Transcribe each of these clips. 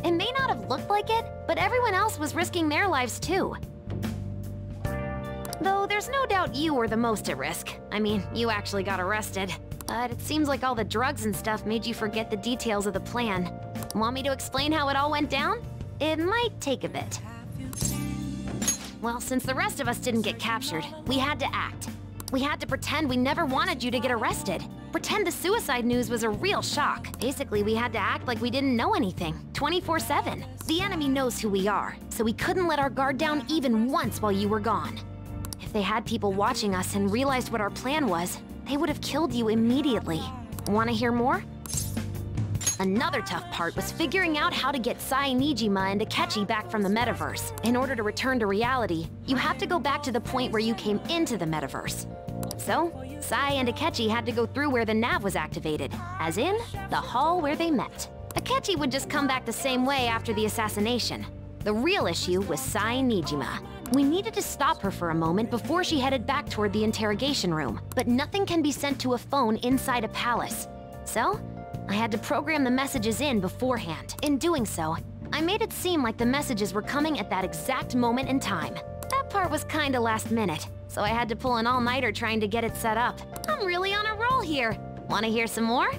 It may not have looked like it, but everyone else was risking their lives too. Though there's no doubt you were the most at risk. I mean, you actually got arrested. But it seems like all the drugs and stuff made you forget the details of the plan. Want me to explain how it all went down? It might take a bit. Well, since the rest of us didn't get captured, we had to act. We had to pretend we never wanted you to get arrested. Pretend the suicide news was a real shock. Basically, we had to act like we didn't know anything, 24/7. The enemy knows who we are, so we couldn't let our guard down even once while you were gone. If they had people watching us and realized what our plan was, they would have killed you immediately. Want to hear more? Another tough part was figuring out how to get Sai, Nijima, and Akechi back from the metaverse. In order to return to reality, you have to go back to the point where you came into the metaverse. So, Sai and Akechi had to go through where the nav was activated, as in, the hall where they met. Akechi would just come back the same way after the assassination. The real issue was Sai Nijima. We needed to stop her for a moment before she headed back toward the interrogation room, but nothing can be sent to a phone inside a palace. So, I had to program the messages in beforehand. In doing so, I made it seem like the messages were coming at that exact moment in time. That part was kinda last minute, so I had to pull an all-nighter trying to get it set up. I'm really on a roll here. Wanna hear some more?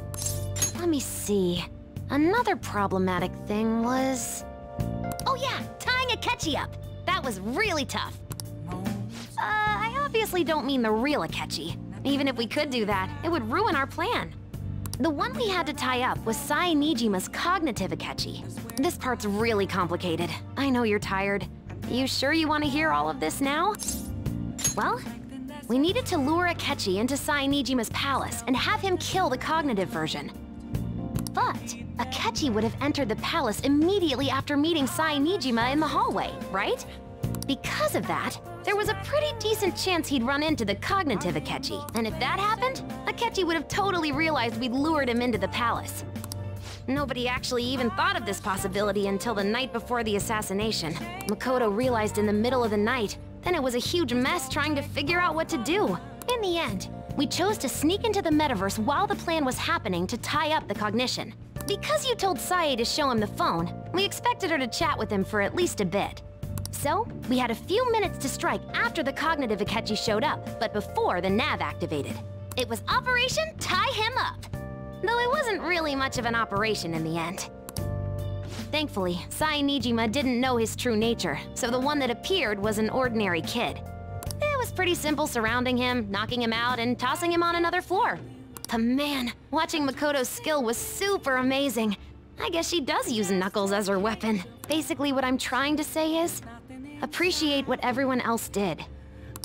Let me see. Another problematic thing was... Oh yeah, tying Akechi up. That was really tough. I obviously don't mean the real Akechi. Even if we could do that, it would ruin our plan. The one we had to tie up was Sai Nijima's cognitive Akechi. This part's really complicated. I know you're tired. You sure you want to hear all of this now? Well, we needed to lure Akechi into Sai Nijima's palace and have him kill the cognitive version. But Akechi would have entered the palace immediately after meeting Sai Nijima in the hallway, right? Because of that, there was a pretty decent chance he'd run into the cognitive Akechi. And if that happened, Akechi would have totally realized we'd lured him into the palace. Nobody actually even thought of this possibility until the night before the assassination. Makoto realized in the middle of the night, then it was a huge mess trying to figure out what to do. In the end, we chose to sneak into the metaverse while the plan was happening to tie up the cognition. Because you told Sae to show him the phone, we expected her to chat with him for at least a bit. So, we had a few minutes to strike after the cognitive Akechi showed up, but before the nav activated. It was Operation Tie Him Up! Though it wasn't really much of an operation in the end. Thankfully, Sai Nijima didn't know his true nature, so the one that appeared was an ordinary kid. It was pretty simple surrounding him, knocking him out, and tossing him on another floor. But man, watching Makoto's skill was super amazing. I guess she does use knuckles as her weapon. Basically what I'm trying to say is, appreciate what everyone else did.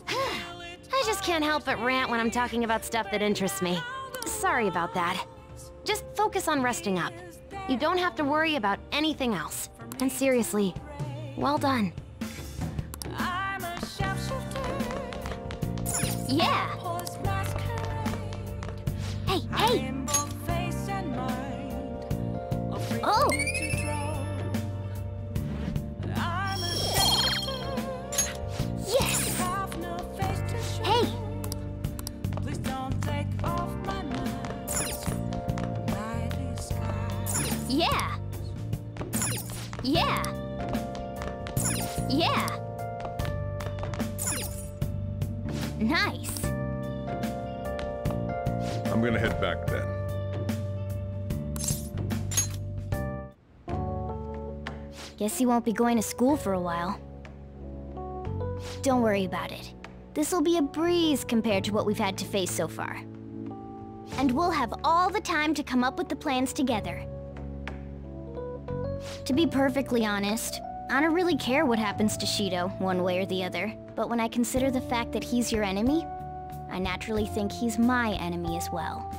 I just can't help but rant when I'm talking about stuff that interests me. Sorry about that. Just focus on resting up. You don't have to worry about anything else. And seriously, well done. Yeah! Hey, hey! Oh! Yes! Hey! Yeah! Yeah! Yeah! Nice! I'm gonna head back then. Guess you won't be going to school for a while. Don't worry about it. This'll be a breeze compared to what we've had to face so far. And we'll have all the time to come up with the plans together. To be perfectly honest, I don't really care what happens to Shido, one way or the other. But when I consider the fact that he's your enemy, I naturally think he's my enemy as well.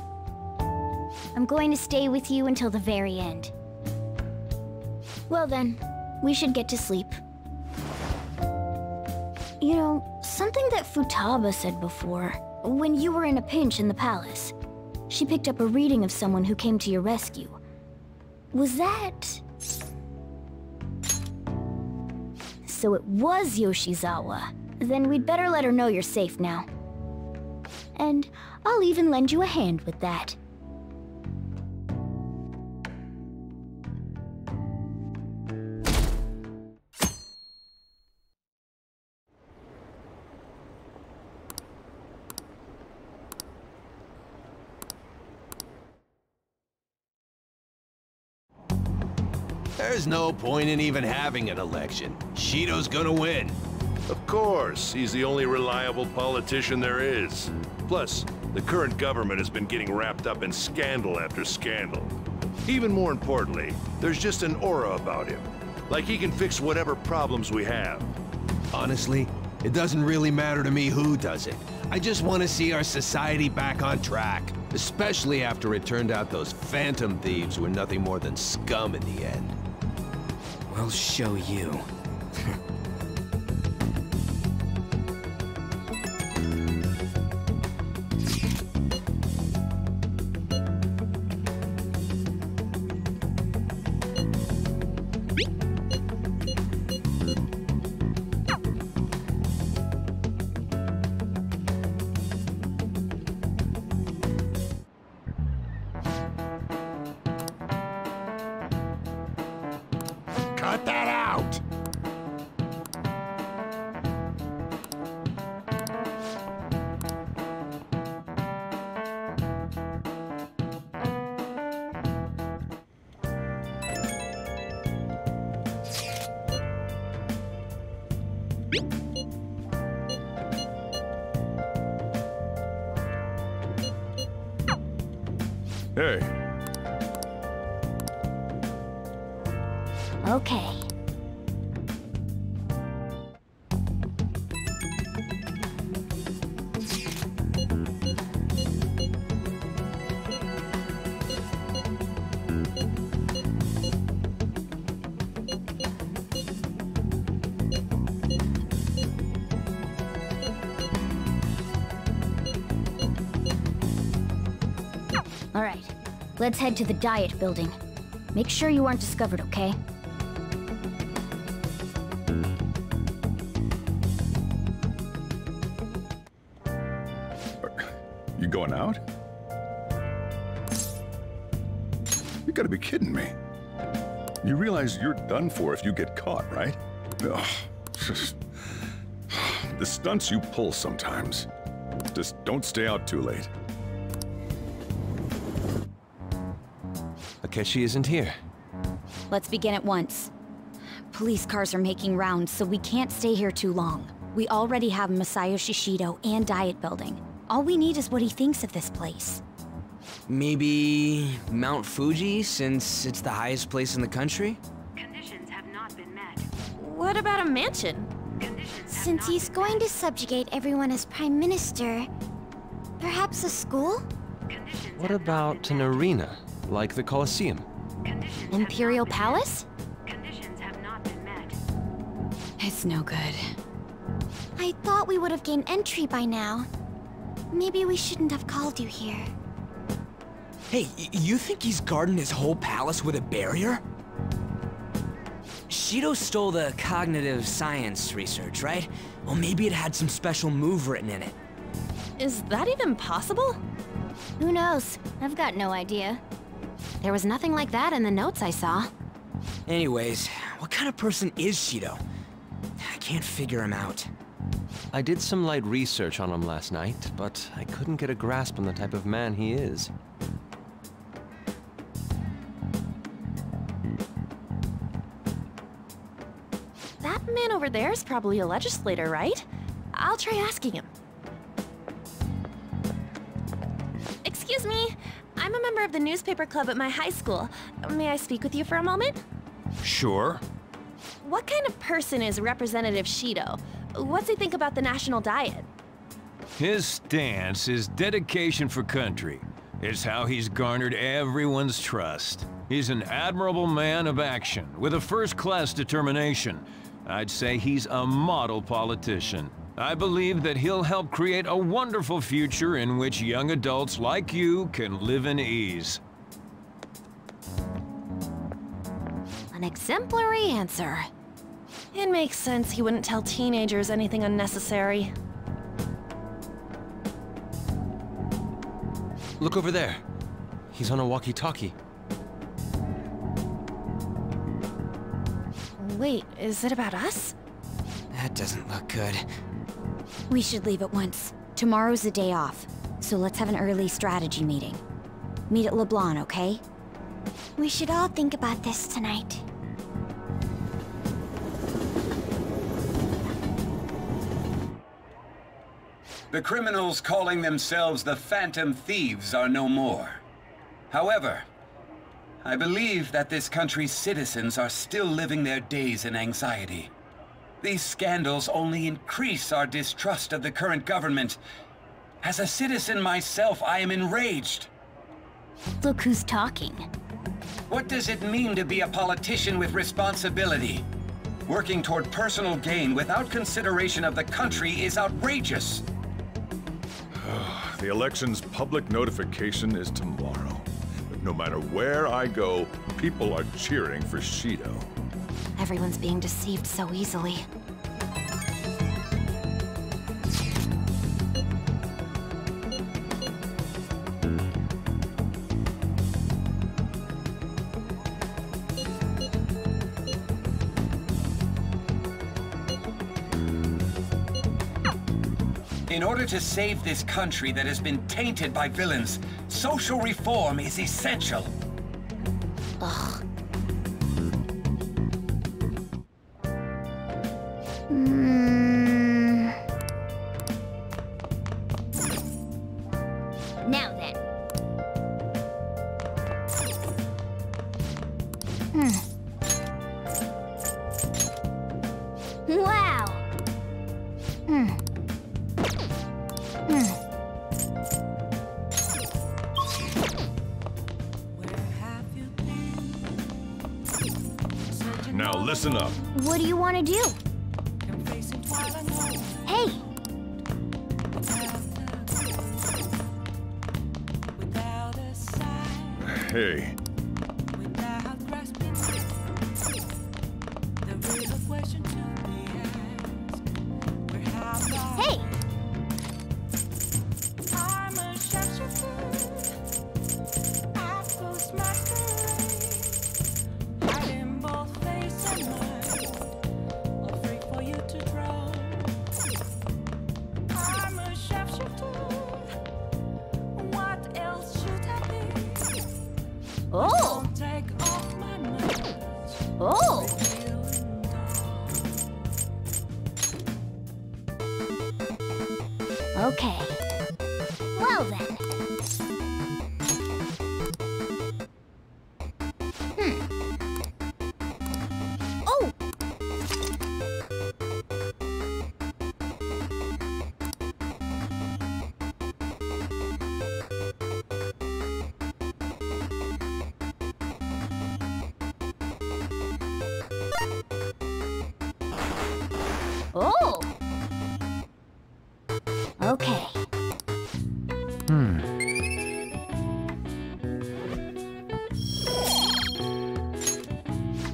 I'm going to stay with you until the very end. Well then, we should get to sleep. You know, something that Futaba said before, when you were in a pinch in the palace, she picked up a reading of someone who came to your rescue. Was that... So it was Yoshizawa. Then we'd better let her know you're safe now. And I'll even lend you a hand with that. There's no point in even having an election. Shido's gonna win. Of course, he's the only reliable politician there is. Plus, the current government has been getting wrapped up in scandal after scandal. Even more importantly, there's just an aura about him. Like he can fix whatever problems we have. Honestly, it doesn't really matter to me who does it. I just want to see our society back on track. Especially after it turned out those phantom thieves were nothing more than scum in the end. We'll show you. Cut that out! Hey, Okay. All right, let's head to the Diet Building. Make sure you aren't discovered, okay? you going out? You gotta be kidding me. You realize you're done for if you get caught, right? Ugh, just... The stunts you pull sometimes. Just don't stay out too late. Akechi isn't here. Let's begin at once. Police cars are making rounds, so we can't stay here too long. We already have Masayoshi Shido and Diet Building. All we need is what he thinks of this place. Maybe Mount Fuji, since it's the highest place in the country? Conditions have not been met. What about a mansion? Since he's going to subjugate everyone as Prime Minister, perhaps a school? What about an arena, like the Colosseum? Imperial Palace? Conditions have not been met. It's no good. I thought we would have gained entry by now. Maybe we shouldn't have called you here. Hey, you think he's guarding his whole palace with a barrier? Shido stole the cognitive science research, right? Well, maybe it had some special move written in it. Is that even possible? Who knows? I've got no idea. There was nothing like that in the notes I saw. Anyways, what kind of person is Shido? I can't figure him out. I did some light research on him last night, but I couldn't get a grasp on the type of man he is. That man over there is probably a legislator, right? I'll try asking him. Excuse me, I'm a member of the newspaper club at my high school. May I speak with you for a moment? Sure. What kind of person is Representative Shido? What's he think about the national diet? His stance is dedication for country. It's how he's garnered everyone's trust. He's an admirable man of action, with a first-class determination. I'd say he's a model politician. I believe that he'll help create a wonderful future in which young adults like you can live in ease. An exemplary answer. It makes sense he wouldn't tell teenagers anything unnecessary. Look over there. He's on a walkie-talkie. Wait, is it about us? That doesn't look good. We should leave at once. Tomorrow's the day off, so let's have an early strategy meeting. Meet at LeBlanc, okay? We should all think about this tonight. The criminals calling themselves the Phantom Thieves are no more. However, I believe that this country's citizens are still living their days in anxiety. These scandals only increase our distrust of the current government. As a citizen myself, I am enraged. Look who's talking. What does it mean to be a politician with responsibility? Working toward personal gain without consideration of the country is outrageous. The election's public notification is tomorrow. But no matter where I go, people are cheering for Shido. Everyone's being deceived so easily. In order to save this country that has been tainted by villains, social reform is essential. Ugh. Now then. Wow. Now listen up. What do you want to do? Hey! Hey. Hey! Oh! Oh! Okay. Well then. Oh! Oh! Okay.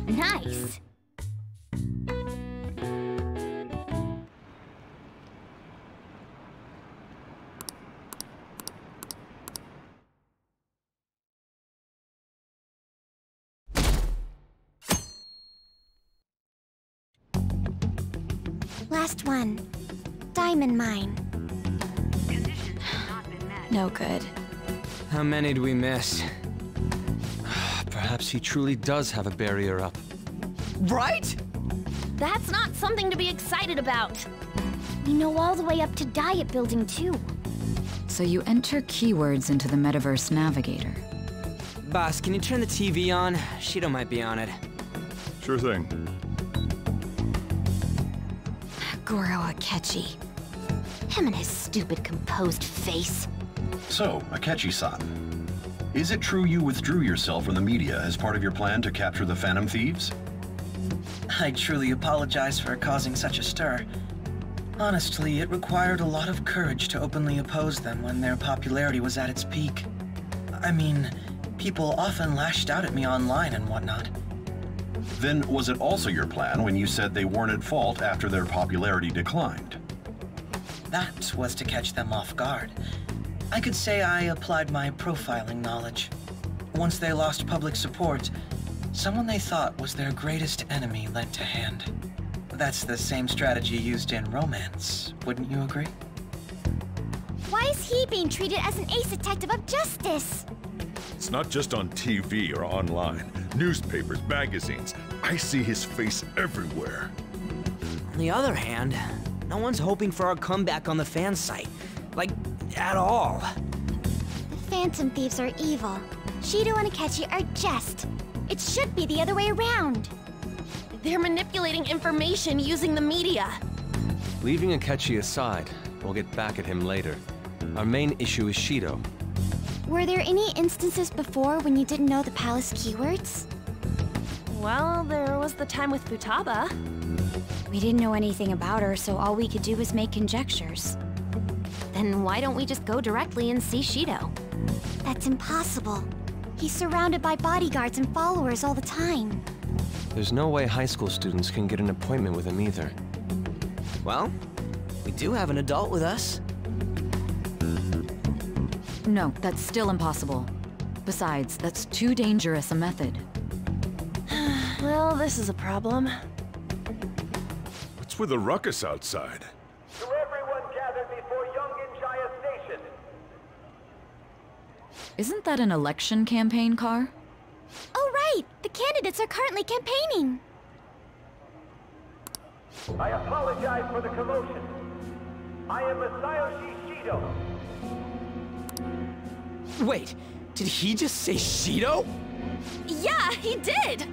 Nice. Last one. Diamond mine. No good. How many do we miss? Perhaps he truly does have a barrier up. Right? That's not something to be excited about. We know all the way up to Diet Building, too. So you enter keywords into the Metaverse Navigator. Boss, can you turn the TV on? Shido might be on it. Sure thing. Goro Akechi. Him and his stupid composed face. So, Akechi-san, is it true you withdrew yourself from the media as part of your plan to capture the Phantom Thieves? I truly apologize for causing such a stir. Honestly, it required a lot of courage to openly oppose them when their popularity was at its peak. I mean, people often lashed out at me online and whatnot. Then was it also your plan when you said they weren't at fault after their popularity declined? That was to catch them off guard. I could say I applied my profiling knowledge. Once they lost public support, someone they thought was their greatest enemy lent a hand. That's the same strategy used in romance, wouldn't you agree? Why is he being treated as an ace detective of justice? It's not just on TV or online. Newspapers, magazines. I see his face everywhere. On the other hand, no one's hoping for our comeback on the fan site. at all. The Phantom Thieves are evil. Shido and Akechi are just. It should be the other way around. They're manipulating information using the media. Leaving Akechi aside, we'll get back at him later. Our main issue is Shido. Were there any instances before when you didn't know the palace keywords? Well, there was the time with Futaba. We didn't know anything about her, so all we could do was make conjectures. Then why don't we just go directly and see Shido? That's impossible. He's surrounded by bodyguards and followers all the time. There's no way high school students can get an appointment with him either. Well, we do have an adult with us. No, that's still impossible. Besides, that's too dangerous a method. Well, this is a problem. What's with the ruckus outside? To everyone gathered before Yongen-Jaya Station. Isn't that an election campaign car? Oh right! The candidates are currently campaigning! I apologize for the commotion. I am Masayoshi Shido. Wait, did he just say Shido? Yeah, he did!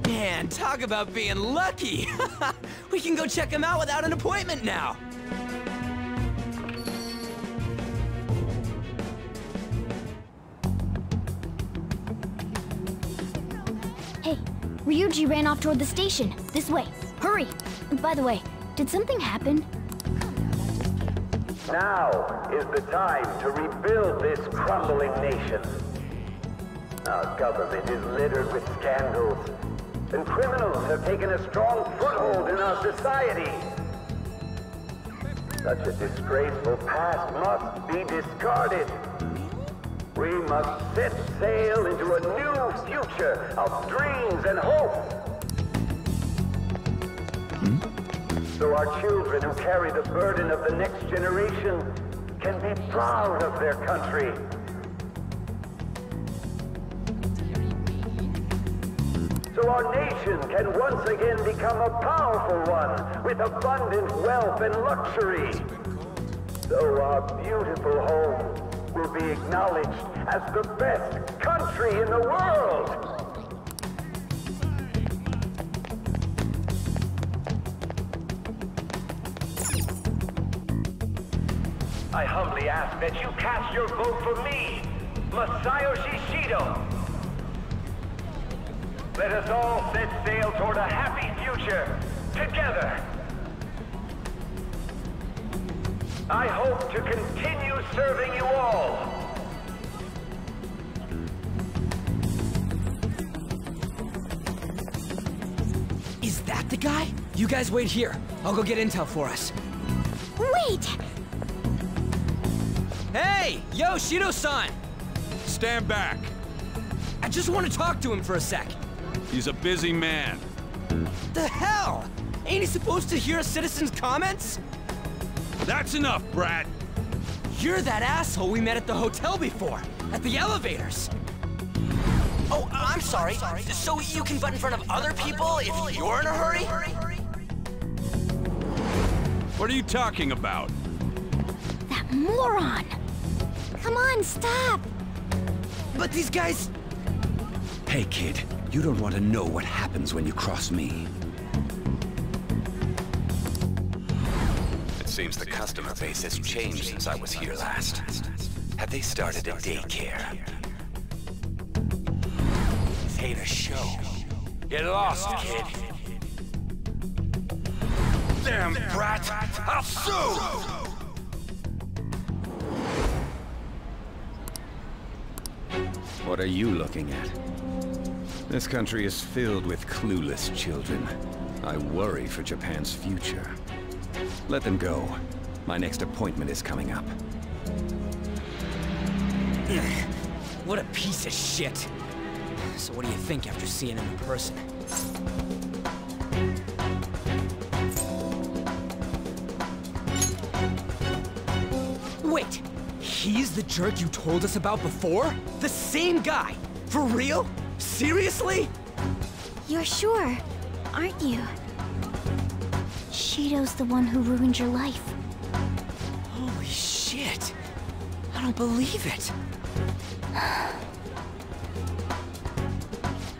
Man, talk about being lucky! We can go check him out without an appointment now! Hey, Ryuji ran off toward the station. This way. Hurry! By the way, did something happen? Now is the time to rebuild this crumbling nation. Our government is littered with scandals, and criminals have taken a strong foothold in our society. Such a disgraceful past must be discarded. We must set sail into a new future of dreams and hope. So our children who carry the burden of the next generation can be proud of their country. So our nation can once again become a powerful one with abundant wealth and luxury. So our beautiful home will be acknowledged as the best country in the world. I humbly ask that you cast your vote for me, Masayoshi Shido. Let us all set sail toward a happy future, together. I hope to continue serving you all. Is that the guy? You guys wait here. I'll go get intel for us. Wait! Hey! Yo, Shido-san! Stand back. I just want to talk to him for a sec. He's a busy man. The hell? Ain't he supposed to hear a citizen's comments? That's enough, Brat. You're that asshole we met at the hotel before, at the elevators. Oh, I'm sorry. So you can butt in front of other people if you're in a hurry? What are you talking about? That moron! Come on, stop! But these guys... Hey, kid. You don't want to know what happens when you cross me. It seems the customer base has changed since I was here last. Have they started a daycare? This ain't a show. Get lost, kid. Damn brat! I'll sue! What are you looking at? This country is filled with clueless children. I worry for Japan's future. Let them go. My next appointment is coming up. What a piece of shit. So what do you think after seeing him in person? Wait! He's the jerk you told us about before? The same guy? For real? Seriously? You're sure, aren't you? Shido's the one who ruined your life. Holy shit. I don't believe it.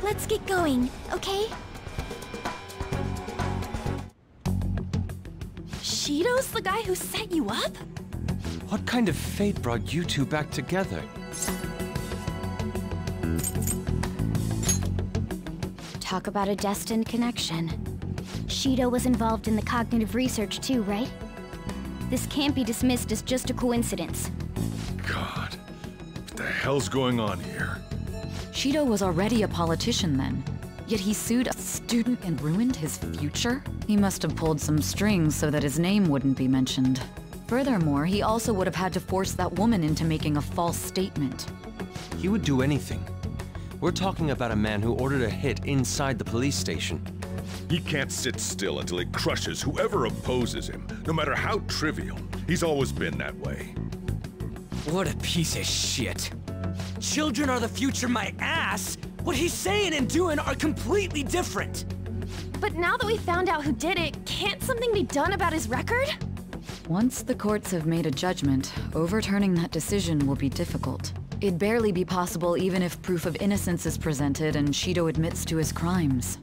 Let's get going, okay? Shido's the guy who set you up? What kind of fate brought you two back together? Talk about a destined connection. Shido was involved in the cognitive research too, right? This can't be dismissed as just a coincidence. God, what the hell's going on here? Shido was already a politician then, yet he sued a student and ruined his future? He must have pulled some strings so that his name wouldn't be mentioned. Furthermore, he also would have had to force that woman into making a false statement. He would do anything. We're talking about a man who ordered a hit inside the police station. He can't sit still until he crushes whoever opposes him, no matter how trivial. He's always been that way. What a piece of shit. Children are the future, my ass! What he's saying and doing are completely different! But now that we found out who did it, can't something be done about his record? Once the courts have made a judgment, overturning that decision will be difficult. It'd barely be possible even if proof of innocence is presented and Shido admits to his crimes.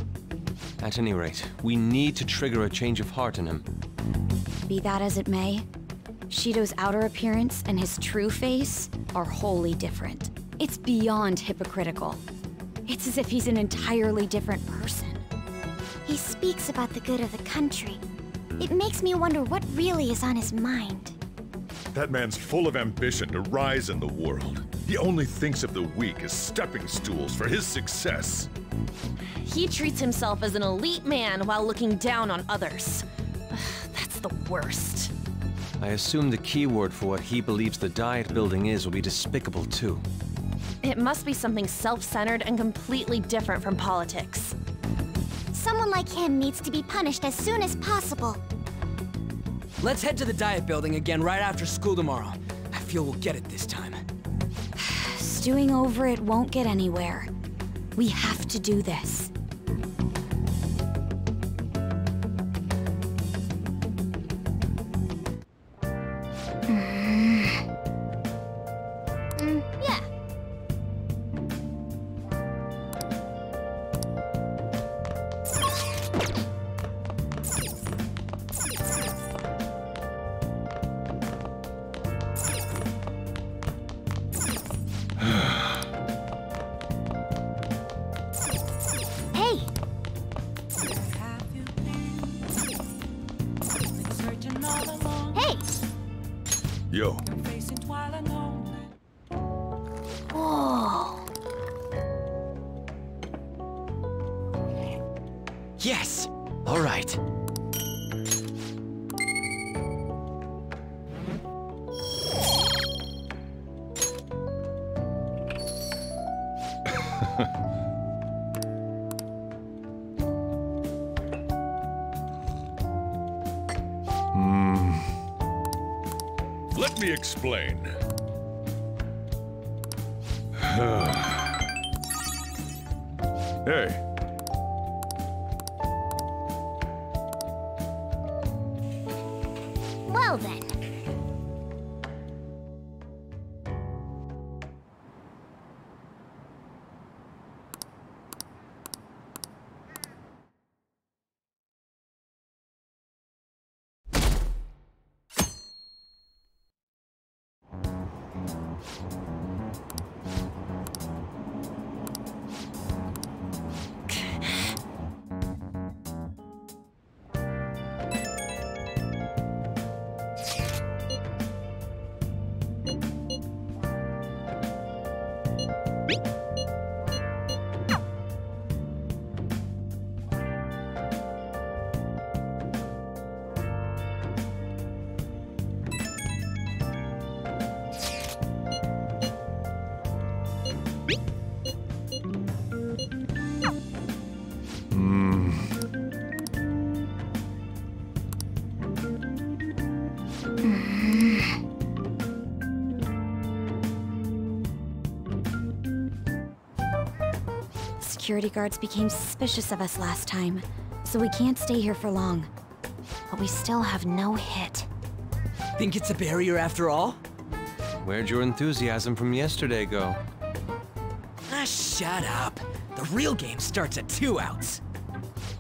At any rate, we need to trigger a change of heart in him. Be that as it may, Shido's outer appearance and his true face are wholly different. It's beyond hypocritical. It's as if he's an entirely different person. He speaks about the good of the country. It makes me wonder what really is on his mind. That man's full of ambition to rise in the world. He only thinks of the weak as stepping stools for his success. He treats himself as an elite man while looking down on others. That's the worst. I assume the key word for what he believes the Diet Building is will be despicable too. It must be something self-centered and completely different from politics. Someone like him needs to be punished as soon as possible. Let's head to the Diet Building again right after school tomorrow. I feel we'll get it this time. Stewing over it won't get anywhere. We have to do this. Yeah. Hey! Hey! Yo. Whoa! Yes! All right. Let me explain. Hey. Well then. security guards became suspicious of us last time, so we can't stay here for long. But we still have no hit. Think it's a barrier after all? Where'd your enthusiasm from yesterday go? Ah, shut up. The real game starts at 2 outs.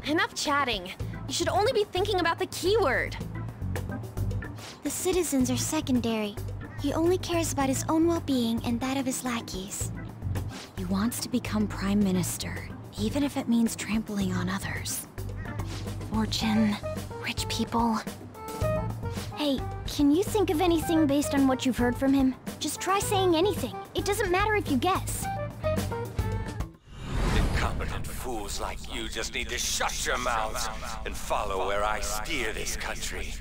Enough chatting. You should only be thinking about the keyword. The citizens are secondary. He only cares about his own well-being and that of his lackeys. He wants to become Prime Minister, even if it means trampling on others. Fortune, rich people. Hey, can you think of anything based on what you've heard from him? Just try saying anything. It doesn't matter if you guess. Incompetent fools like you just need to shut your mouths and follow where I steer this country.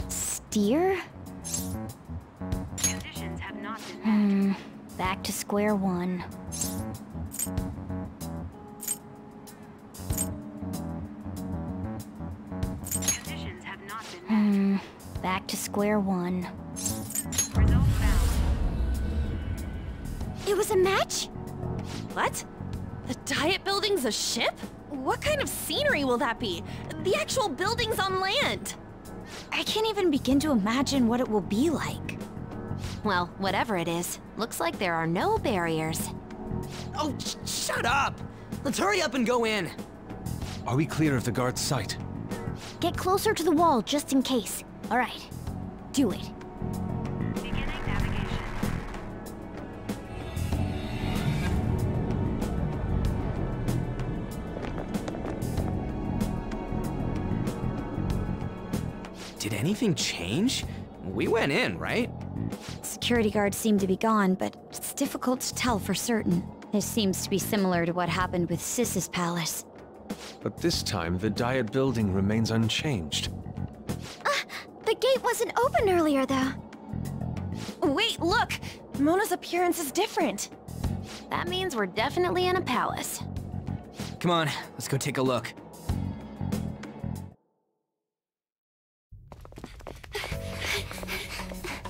Steer? Back to square one. Back to square one. It was a match? What? The Diet Building's a ship? What kind of scenery will that be? The actual building's on land. I can't even begin to imagine what it will be like. Well, whatever it is, looks like there are no barriers. Oh, shut up! Let's hurry up and go in. Are we clear of the guard's sight? Get closer to the wall, just in case. All right. Do it. Beginning navigation. Did anything change? We went in, right? Security guards seem to be gone, but it's difficult to tell for certain. This seems to be similar to what happened with Sis's palace. But this time, the Diet Building remains unchanged. The gate wasn't open earlier, though. Wait, look! Mona's appearance is different. That means we're definitely in a palace. Come on, let's go take a look.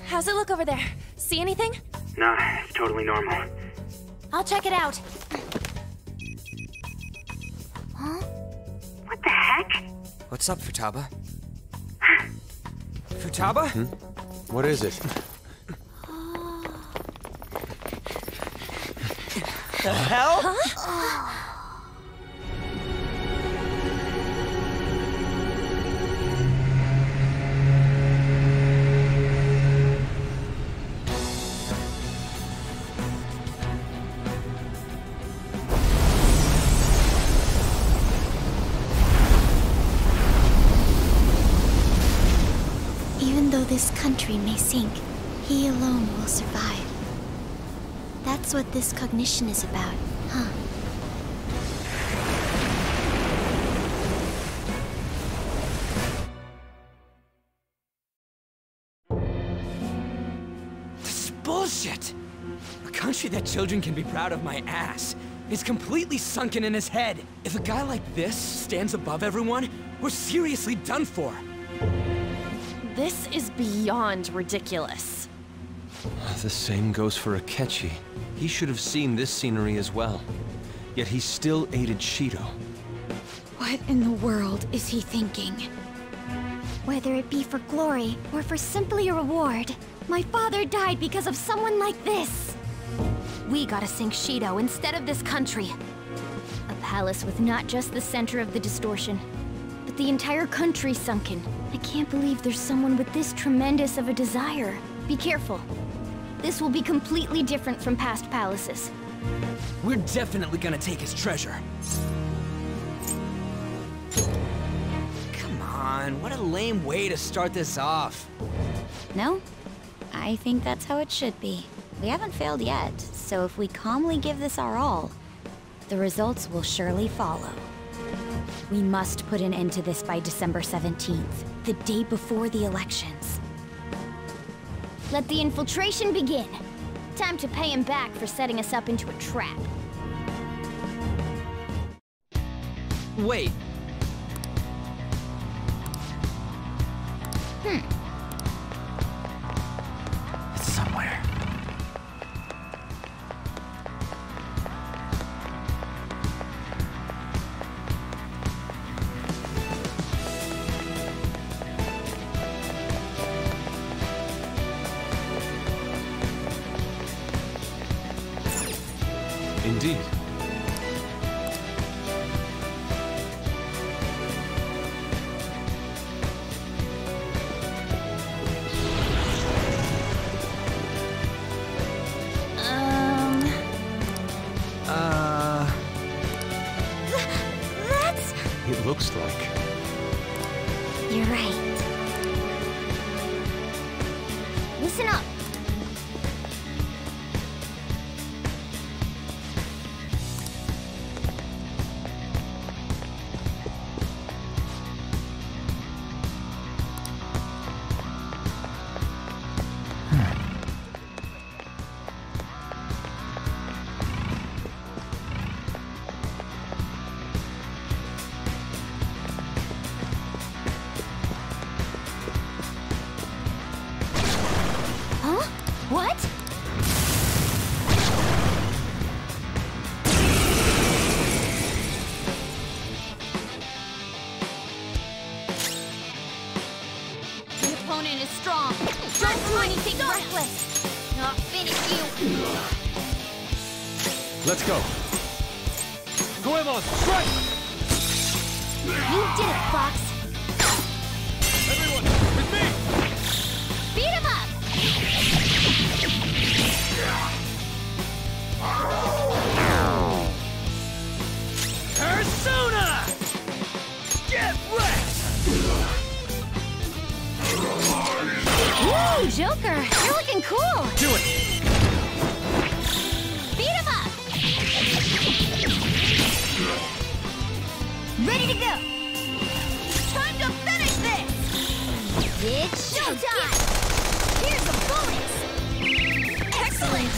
How's it look over there? See anything? Nah, it's totally normal. I'll check it out. Huh? What the heck? What's up, Futaba? Futaba? What is it? The hell? Huh? Even though this country may sink, he alone will survive. That's what this cognition is about, huh? This is bullshit! A country that children can be proud of my ass is completely sunken in his head. If a guy like this stands above everyone, we're seriously done for. This is beyond ridiculous. The same goes for Akechi. He should have seen this scenery as well. Yet he still aided Shido. What in the world is he thinking? Whether it be for glory or for simply a reward, my father died because of someone like this. We gotta sink Shido instead of this country. A palace with not just the center of the distortion, but the entire country sunken. I can't believe there's someone with this tremendous of a desire. Be careful. This will be completely different from past palaces. We're definitely gonna take his treasure. Come on, what a lame way to start this off. No? I think that's how it should be. We haven't failed yet, so if we calmly give this our all, the results will surely follow. We must put an end to this by December 17th, the day before the elections. Let the infiltration begin. Time to pay him back for setting us up into a trap. Wait. It's somewhere. Jeez. That's... It looks like. You're right. Listen up. Huh? What? The opponent is strong. Don't do anything reckless. Not finish you. Let's go. Goemon, strike! You did it, Fox. Everyone, with me! Beat him up! Persona! Get wrecked! Woo, Joker! You're looking cool! Do it! Beat him up! Ready to go! Time to finish this! It's showtime! Here's the bullets! Excellent!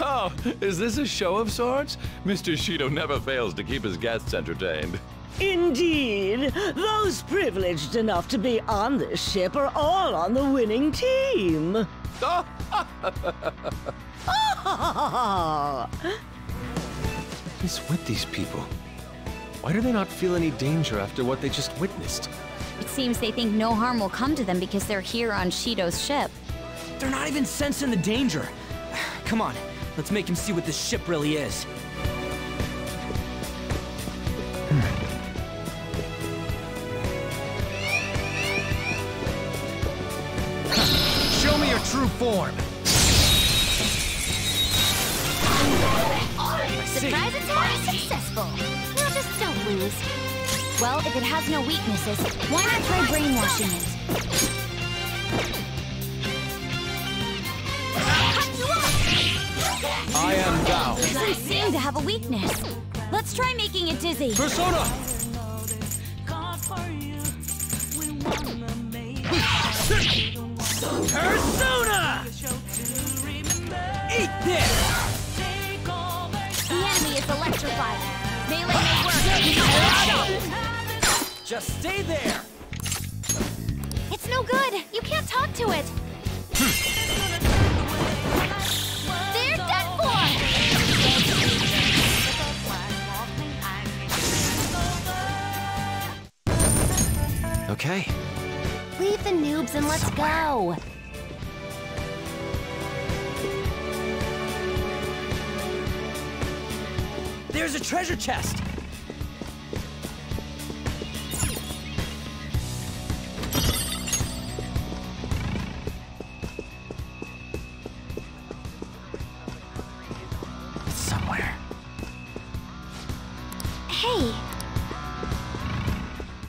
Oh, is this a show of sorts? Mr. Shido never fails to keep his guests entertained. Indeed. Those privileged enough to be on this ship are all on the winning team. What is with these people? Why do they not feel any danger after what they just witnessed? It seems they think no harm will come to them because they're here on Shido's ship. They're not even sensing the danger. Come on, let's make him see what this ship really is. Show me your true form. Surprise attack successful. Now just don't lose. Well, if it has no weaknesses, why not try brainwashing it? I am thou. It doesn't seem to have a weakness. Let's try making it dizzy. Persona! Persona! Eat this! The enemy is electrified. Melee may work. Just stay there! It's no good. You can't talk to it. They're done for! Okay. Leave the noobs and let's go. There's a treasure chest! It's somewhere. Hey.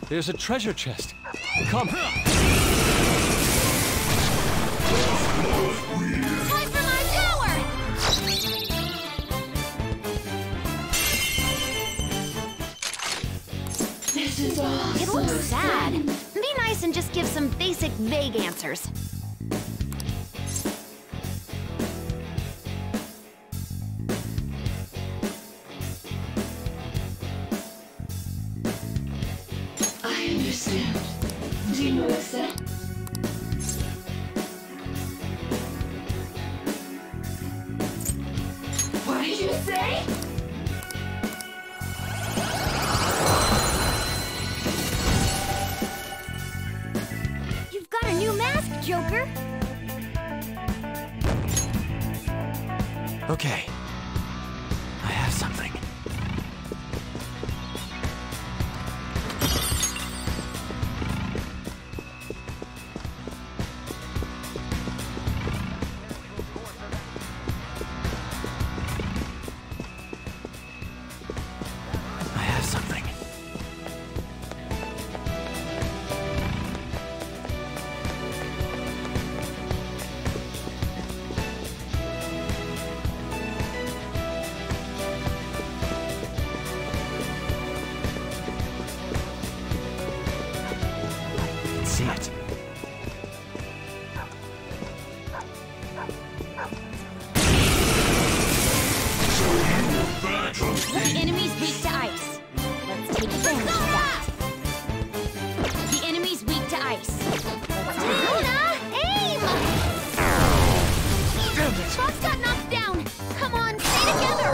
There's a treasure chest. Come. Time for my power! This is awesome. It looks sad. Be nice and just give some basic, vague answers. I understand. Do you accept? What did you say? Joker? Okay. I have something. I have something. See it. The enemy's weak to ice. Let's take advantage of that. The enemy's weak to ice. Luna, aim! Boss got knocked down. Come on, stay together.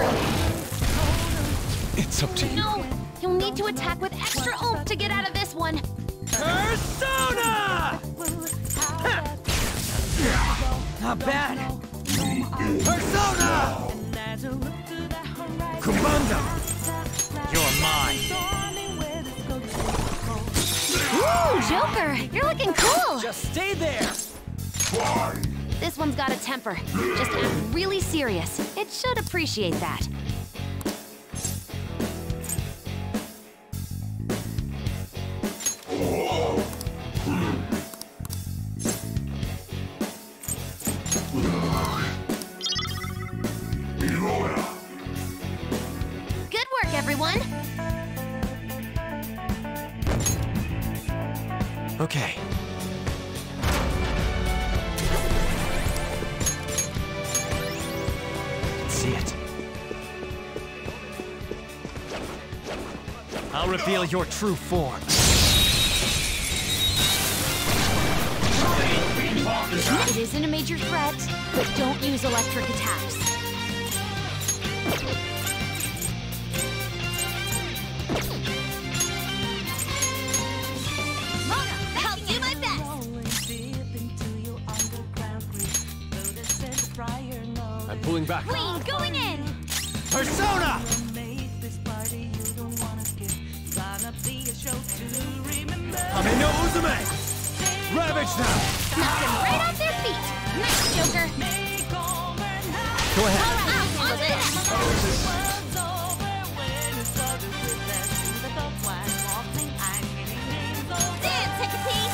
It's up to you. No, you'll need to attack with extra oomph to get out of this one. Persona! Not bad. Persona! Kumanda! You're mine. Ooh, Joker, you're looking cool. Just stay there. This one's got a temper. Just act really serious. It should appreciate that. Good work, everyone. Okay. See it. I'll reveal your true form. It isn't a major threat, but don't use electric attacks. I'll do my best. I'm pulling back. Queen, going in. Persona! Ame no Uzume! Ravage now! Knock them right off their feet. Nice, Joker. Go ahead. All right, on this. Dance, Hecate.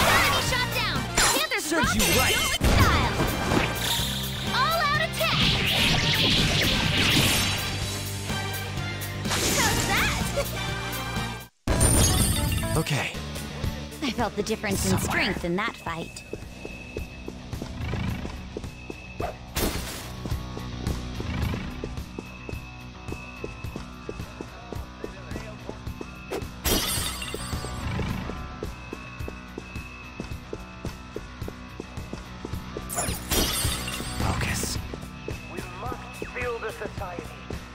Enemy shot down. Panther's Serves you rocking. right. Go with style. All out attack. How's that? Okay. I felt the difference in strength in that fight. Focus. We must build a society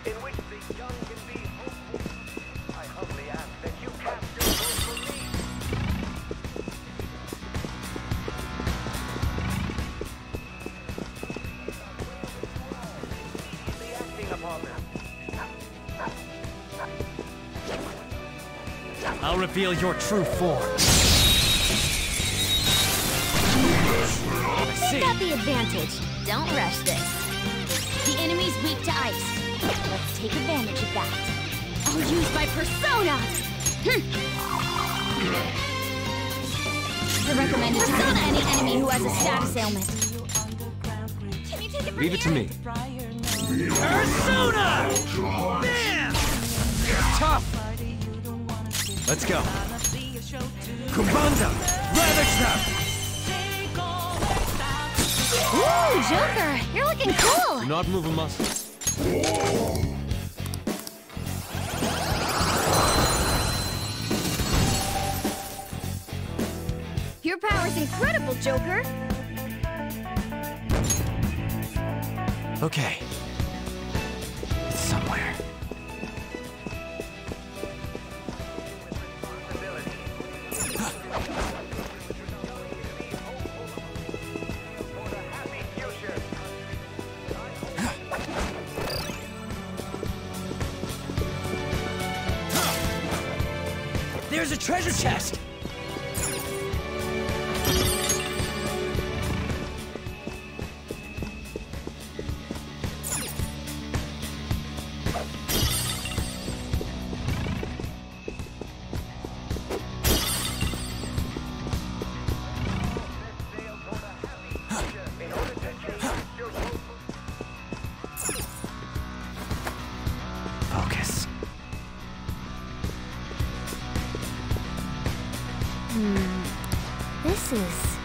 in which the young can be hopeful. I humbly ask that you cast your vote for me. Be acting upon them. I'll reveal your true form. You've got the advantage. Don't rush this. The enemy's weak to ice. Let's take advantage of that. I'll use my persona! I recommend attacking any enemy who has a status ailment. Can you take it from Leave it to me. Persona! Bam! Tough! Let's go. Kumbanda! Ravage them! Ooh, Joker, you're looking cool. Do not move a muscle. Your power's incredible, Joker. Okay. It's somewhere. treasure chest! Focus. This is...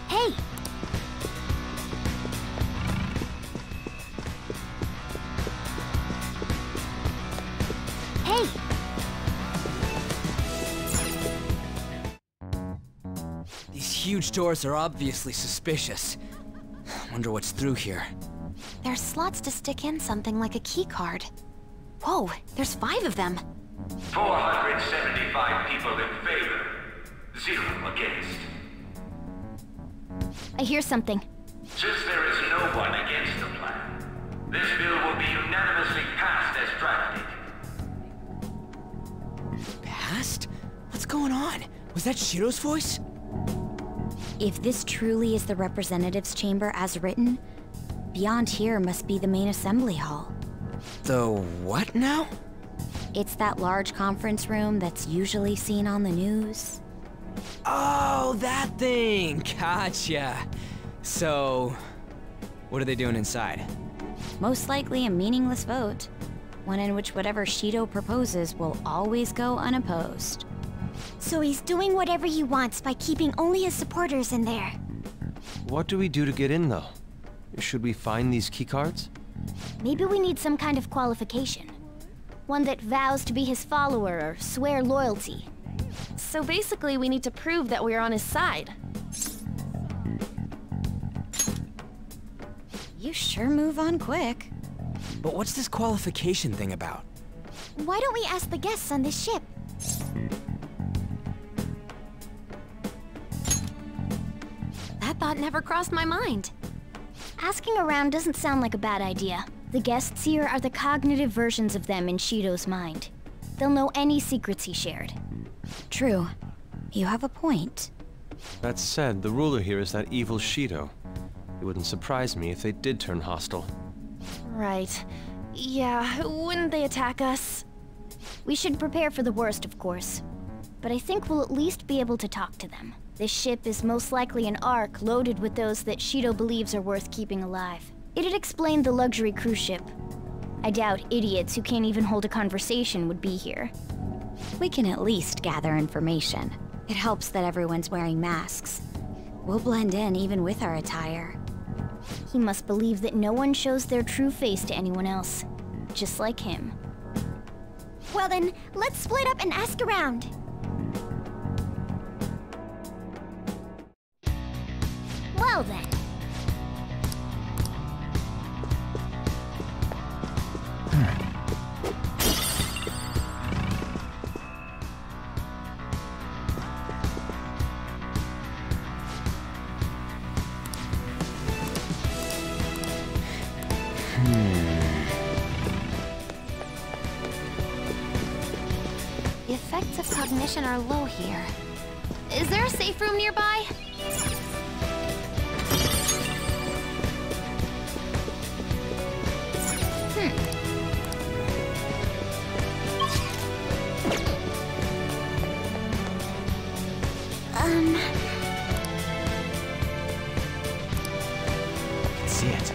Hey! Hey! These huge doors are obviously suspicious. Wonder what's through here. There's slots to stick in something like a key card. Whoa, there's 5 of them. 475 people in favor, 0 against. I hear something. Since there is no one against the plan, this bill will be unanimously passed as drafted. Passed? What's going on? Was that Shido's voice? If this truly is the representatives' chamber as written, beyond here must be the main assembly hall. The what now? It's that large conference room that's usually seen on the news. Oh, that thing! Gotcha. So, what are they doing inside? Most likely a meaningless vote. One in which whatever Shido proposes will always go unopposed. So he's doing whatever he wants by keeping only his supporters in there. What do we do to get in, though? Should we find these keycards? Maybe we need some kind of qualification. One that vows to be his follower or swear loyalty. So basically, we need to prove that we're on his side. You sure move on quick. But what's this qualification thing about? Why don't we ask the guests on this ship? That thought never crossed my mind. Asking around doesn't sound like a bad idea. The guests here are the cognitive versions of them in Shido's mind. They'll know any secrets he shared. True. You have a point. That said, the ruler here is that evil Shido. It wouldn't surprise me if they did turn hostile. Right. Yeah, wouldn't they attack us? We should prepare for the worst, of course. But I think we'll at least be able to talk to them. This ship is most likely an ark loaded with those that Shido believes are worth keeping alive. It'd explain the luxury cruise ship. I doubt idiots who can't even hold a conversation would be here. We can at least gather information. It helps that everyone's wearing masks. We'll blend in even with our attire. He must believe that no one shows their true face to anyone else. Just like him. Well then, let's split up and ask around. Well then. The effects of cognition are low here. Is there a safe room nearby? See it.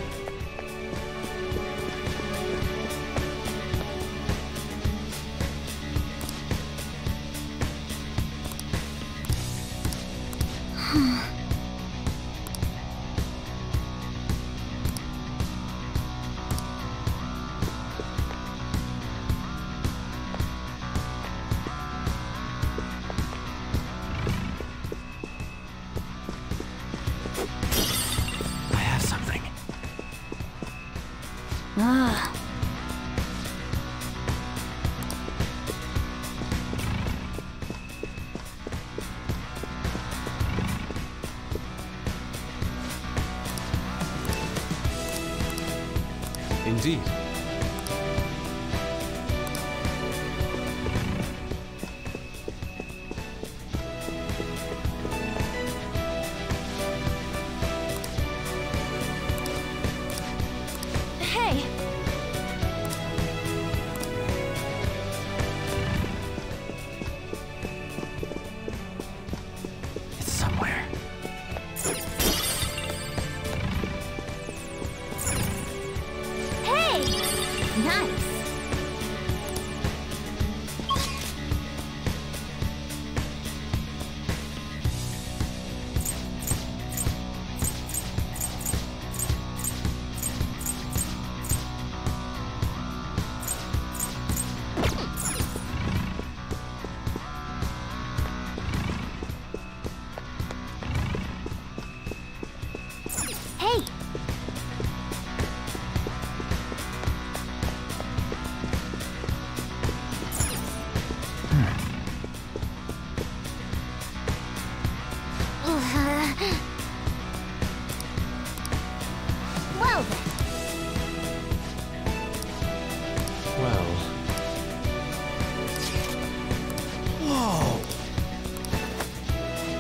Indeed.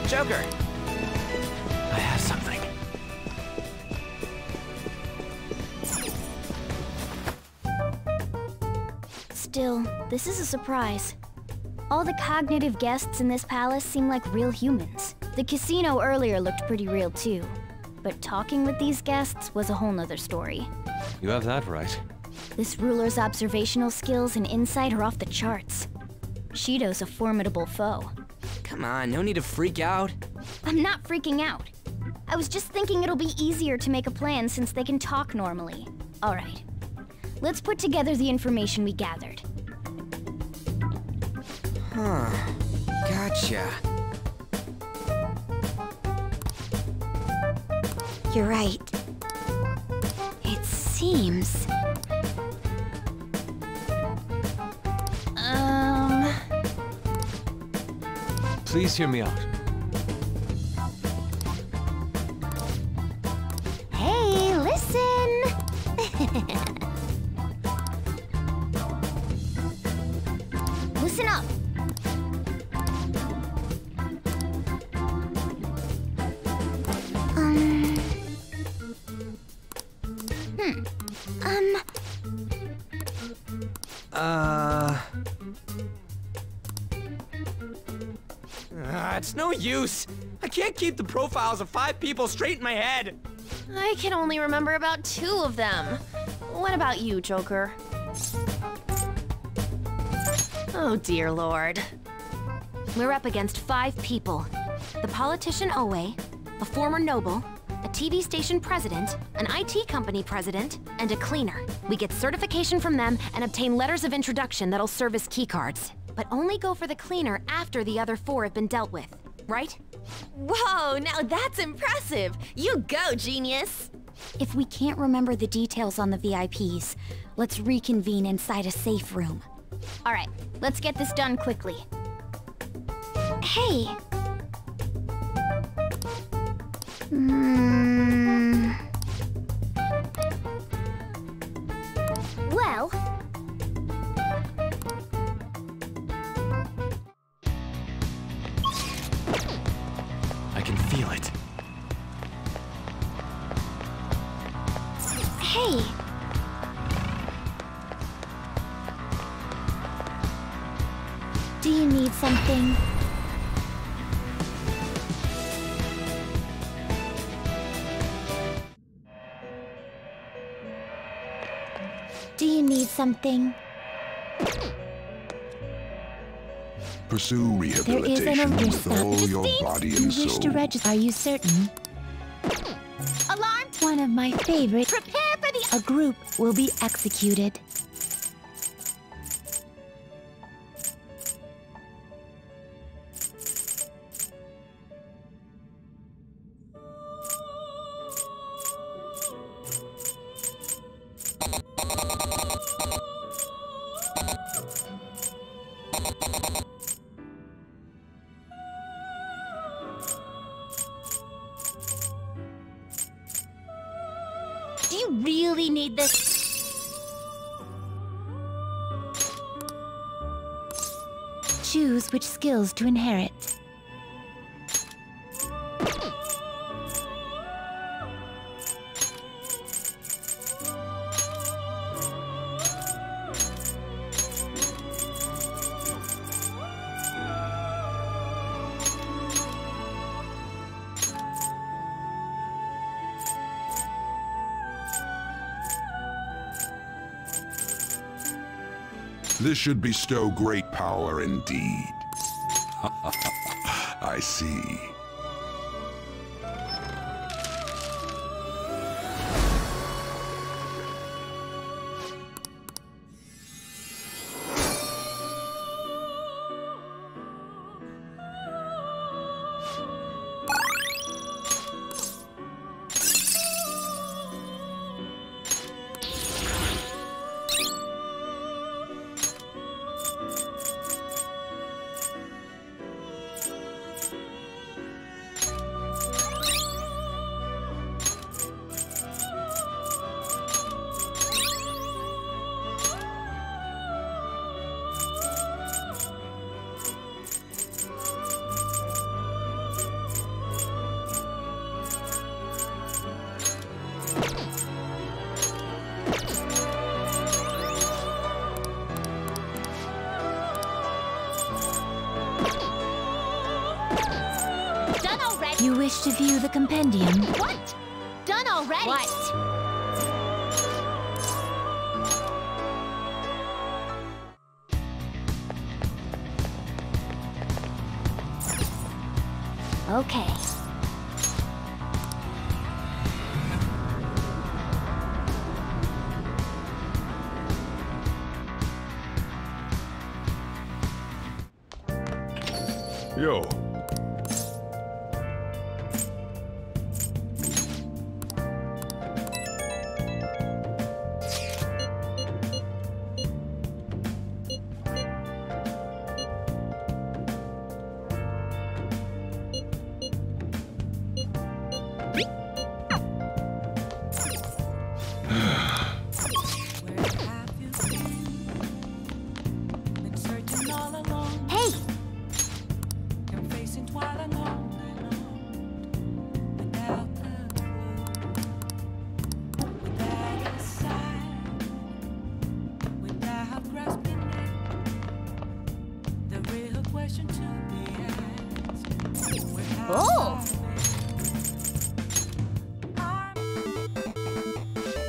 Joker! I have something. Still, this is a surprise. All the cognitive guests in this palace seem like real humans. The casino earlier looked pretty real too. But talking with these guests was a whole nother story. You have that right. This ruler's observational skills and insight are off the charts. Shido's a formidable foe. Come on, no need to freak out. I'm not freaking out. I was just thinking it'll be easier to make a plan since they can talk normally. All right. Let's put together the information we gathered. Huh. Gotcha. You're right. It seems... Please hear me out. Hey, listen! Listen up! It's no use. I can't keep the profiles of 5 people straight in my head. I can only remember about 2 of them. What about you, Joker? Oh, dear Lord. We're up against 5 people. The politician Owe, a former noble, a TV station president, an IT company president, and a cleaner. We get certification from them and obtain letters of introduction that'll serve as keycards. But only go for the cleaner after the other 4 have been dealt with, right? Whoa, now that's impressive! You go, genius! If we can't remember the details on the VIPs, let's reconvene inside a safe room. All right, let's get this done quickly. Hey! Well... I can feel it. Hey! Do you need something? Do you need something? Pursue rehabilitation with all your body and soul. You wish to register? Are you certain? Alarm! One of my favorite. Prepare for the... A group will be executed. Do you really need this? Choose which skills to inherit. This should bestow great power indeed. I see. You wish to view the compendium? What? Done already? What? Okay. Yo. Oh!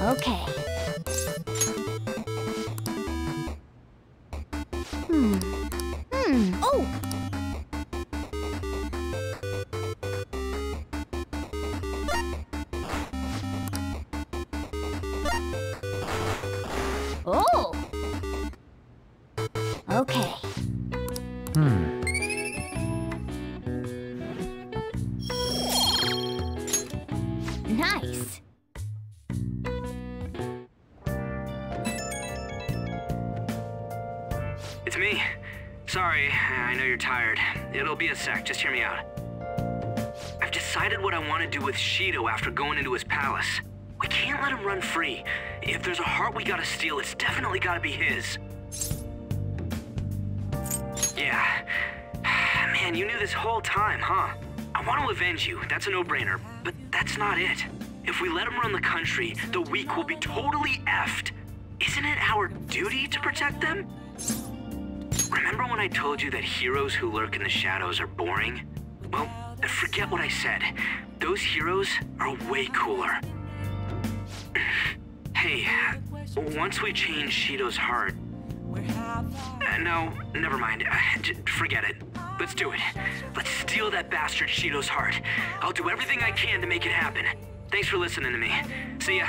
Okay. Oh! Oh! Okay. Nice. It's me. Sorry, I know you're tired. It'll be a sec, just hear me out. I've decided what I want to do with Shido after going into his palace. We can't let him run free. If there's a heart we gotta steal, it's definitely gotta be his. Yeah. Man, you knew this whole time, huh? I want to avenge you, that's a no-brainer, but that's not it. If we let him run the country, the weak will be totally effed. Isn't it our duty to protect them? Remember when I told you that heroes who lurk in the shadows are boring? Well, forget what I said. Those heroes are way cooler. Hey, once we change Shido's heart... no, never mind. Forget it. Let's do it. Let's steal that bastard Shido's heart. I'll do everything I can to make it happen. Thanks for listening to me. See ya.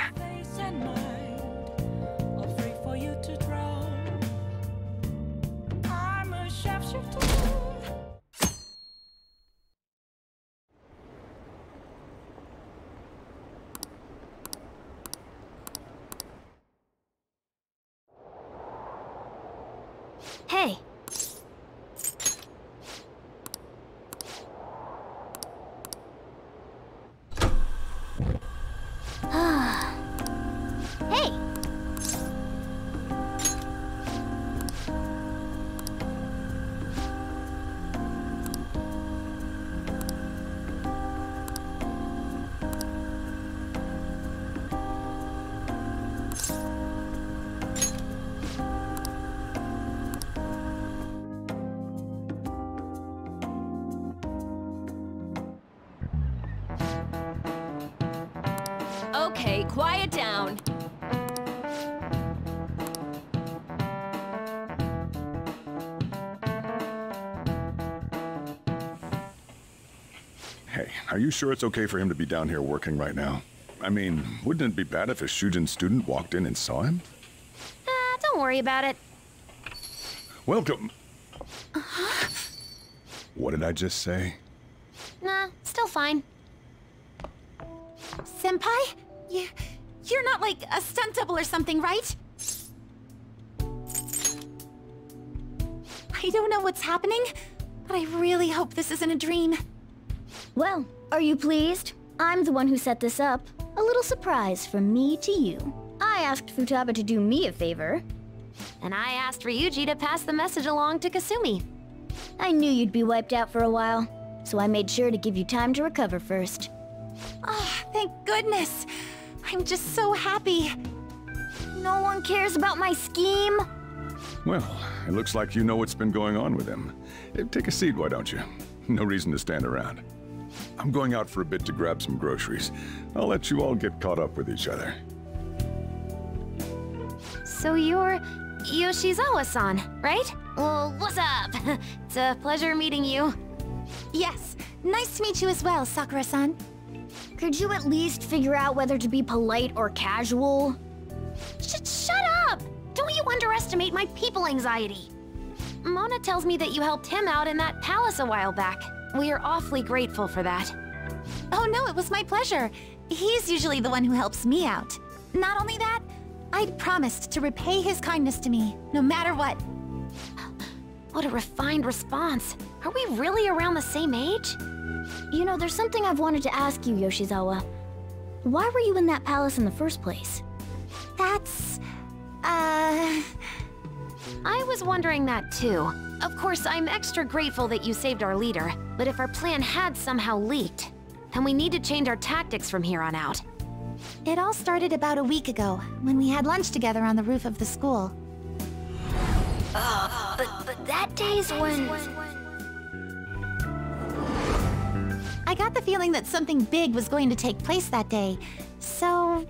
Hey. Hey. Okay, quiet down. Hey, are you sure it's okay for him to be down here working right now? I mean, wouldn't it be bad if a Shujin student walked in and saw him? Don't worry about it. Welcome. What did I just say? Nah, still fine. Senpai? You're not like a stunt double or something, right? I don't know what's happening, but I really hope this isn't a dream. Well, are you pleased? I'm the one who set this up. A little surprise from me to you. I asked Futaba to do me a favor. And I asked Ryuji to pass the message along to Kasumi. I knew you'd be wiped out for a while, so I made sure to give you time to recover first. Oh, thank goodness. I'm just so happy. No one cares about my scheme. Well, it looks like you know what's been going on with him. Take a seat, why don't you? No reason to stand around. I'm going out for a bit to grab some groceries. I'll let you all get caught up with each other. So you're Yoshizawa-san, right? Well, what's up? It's a pleasure meeting you. Yes, nice to meet you as well, Sakura-san. Could you at least figure out whether to be polite or casual? Shut up! Don't you underestimate my people anxiety. Mona tells me that you helped him out in that palace a while back. We are awfully grateful for that. Oh no, it was my pleasure. He's usually the one who helps me out. Not only that, I'd promised to repay his kindness to me, no matter what. What a refined response. Are we really around the same age? You know, there's something I've wanted to ask you, Yoshizawa. Why were you in that palace in the first place? That's... I was wondering that too. Of course, I'm extra grateful that you saved our leader, but if our plan had somehow leaked, then we need to change our tactics from here on out. It all started about a week ago, when we had lunch together on the roof of the school. But that day's when... I got the feeling that something big was going to take place that day, so...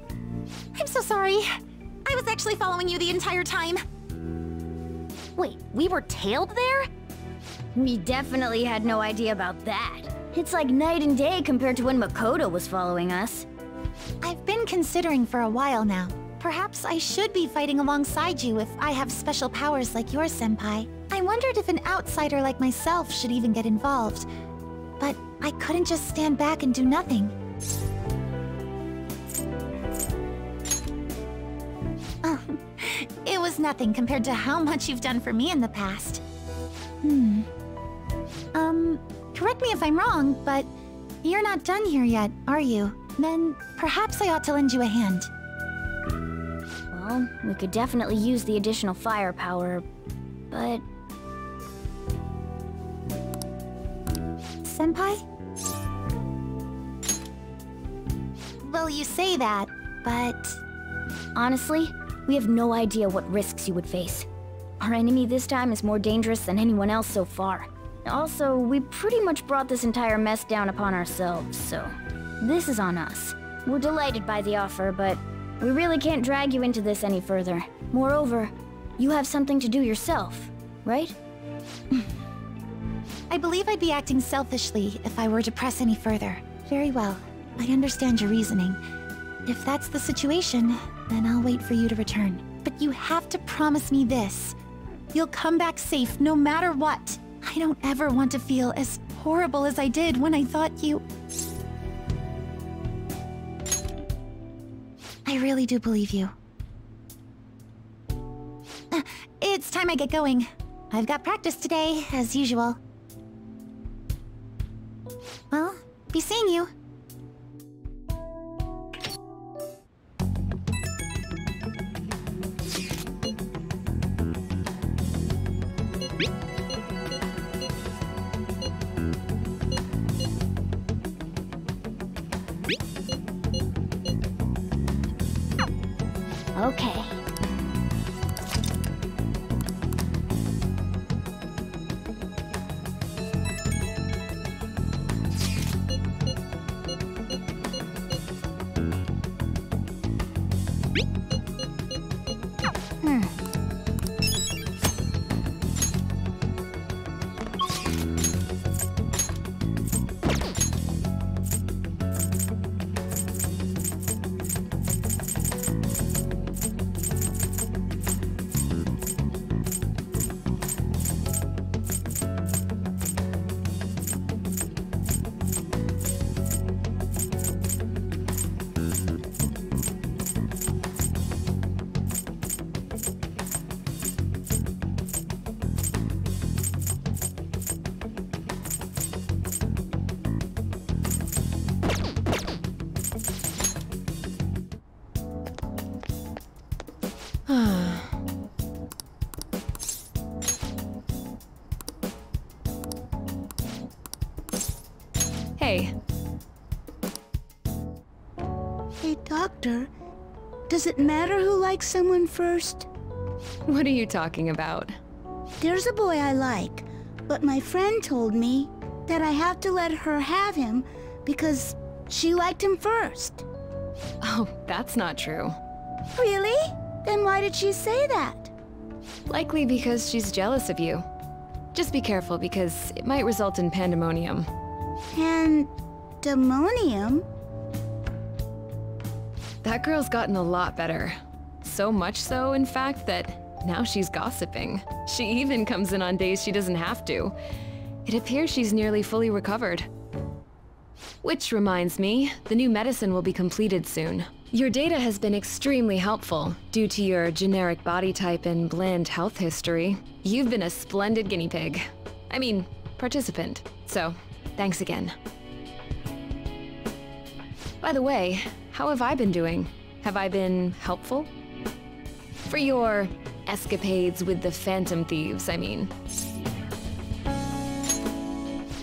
I'm so sorry. I was actually following you the entire time. Wait, we were tailed there? We definitely had no idea about that. It's like night and day compared to when Makoto was following us. I've been considering for a while now. Perhaps I should be fighting alongside you if I have special powers like yours, Senpai. I wondered if an outsider like myself should even get involved. But I couldn't just stand back and do nothing. It was nothing compared to how much you've done for me in the past. Correct me if I'm wrong, but you're not done here yet, are you? Then perhaps I ought to lend you a hand. Well, we could definitely use the additional firepower, but... Senpai? Well, you say that, but... Honestly, we have no idea what risks you would face. Our enemy this time is more dangerous than anyone else so far. Also, we pretty much brought this entire mess down upon ourselves, so... This is on us. We're delighted by the offer, but we really can't drag you into this any further. Moreover, you have something to do yourself, right? I believe I'd be acting selfishly if I were to press any further. Very well. I understand your reasoning. If that's the situation, then I'll wait for you to return. But you have to promise me this. You'll come back safe no matter what. I don't ever want to feel as horrible as I did when I thought you... I really do believe you. It's time I get going. I've got practice today, as usual. Well, be seeing you. Okay. Hey. Hey, Doctor. Does it matter who likes someone first? What are you talking about? There's a boy I like, but my friend told me that I have to let her have him because she liked him first. Oh, that's not true. Really? Then why did she say that? Likely because she's jealous of you. Just be careful because it might result in pandemonium. Pandemonium? That girl's gotten a lot better. So much so, in fact, that now she's gossiping. She even comes in on days she doesn't have to. It appears she's nearly fully recovered. Which reminds me, the new medicine will be completed soon. Your data has been extremely helpful. Due to your generic body type and bland health history, you've been a splendid guinea pig. I mean, participant. So, thanks again. By the way, how have I been doing? Have I been helpful? For your escapades with the Phantom Thieves, I mean.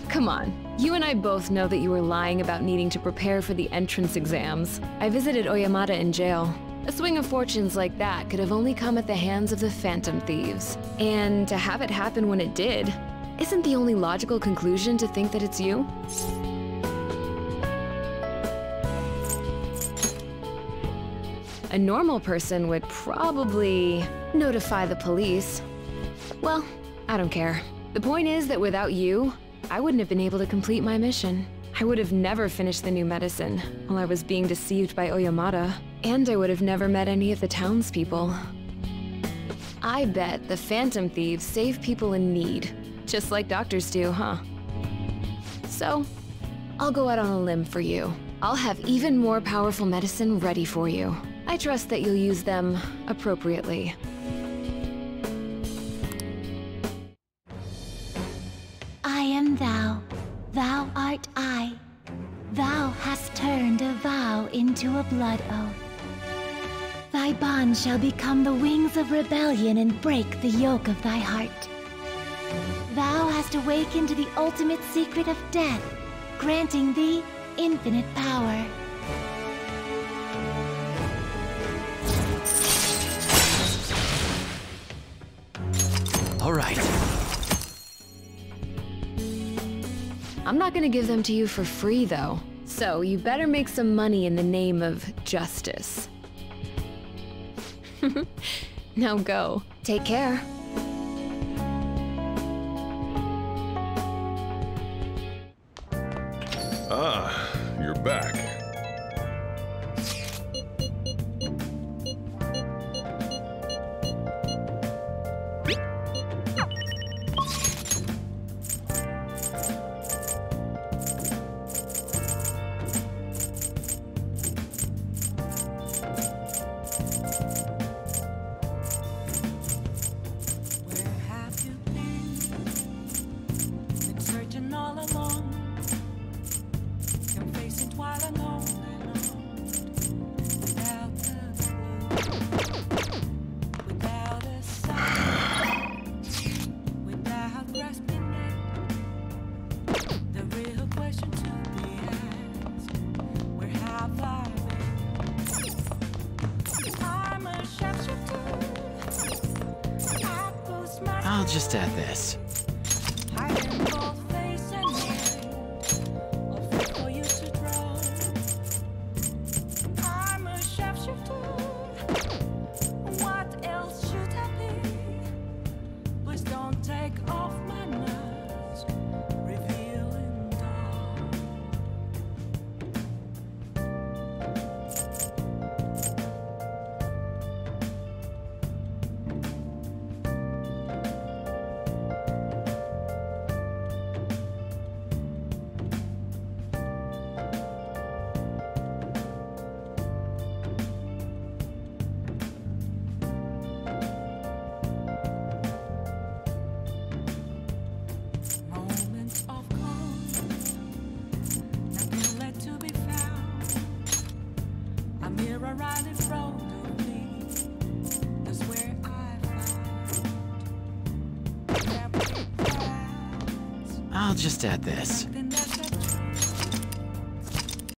Come on, you and I both know that you were lying about needing to prepare for the entrance exams. I visited Oyamata in jail. A swing of fortunes like that could have only come at the hands of the Phantom Thieves. And to have it happen when it did, isn't the only logical conclusion to think that it's you? A normal person would probably notify the police. Well, I don't care. The point is that without you, I wouldn't have been able to complete my mission. I would have never finished the new medicine while I was being deceived by Oyamata, and I would have never met any of the townspeople. I bet the Phantom Thieves save people in need, just like doctors do, huh? So, I'll go out on a limb for you. I'll have even more powerful medicine ready for you. I trust that you'll use them appropriately. I am thou, thou art I. Thou hast turned a vow into a blood oath. Thy bond shall become the wings of rebellion and break the yoke of thy heart. Thou hast awakened to the ultimate secret of death, granting thee infinite power. All right. I'm not gonna give them to you for free, though. So you better make some money in the name of justice. Now go. Take care. Ah, you're back. I'll just add this. I'll just add this.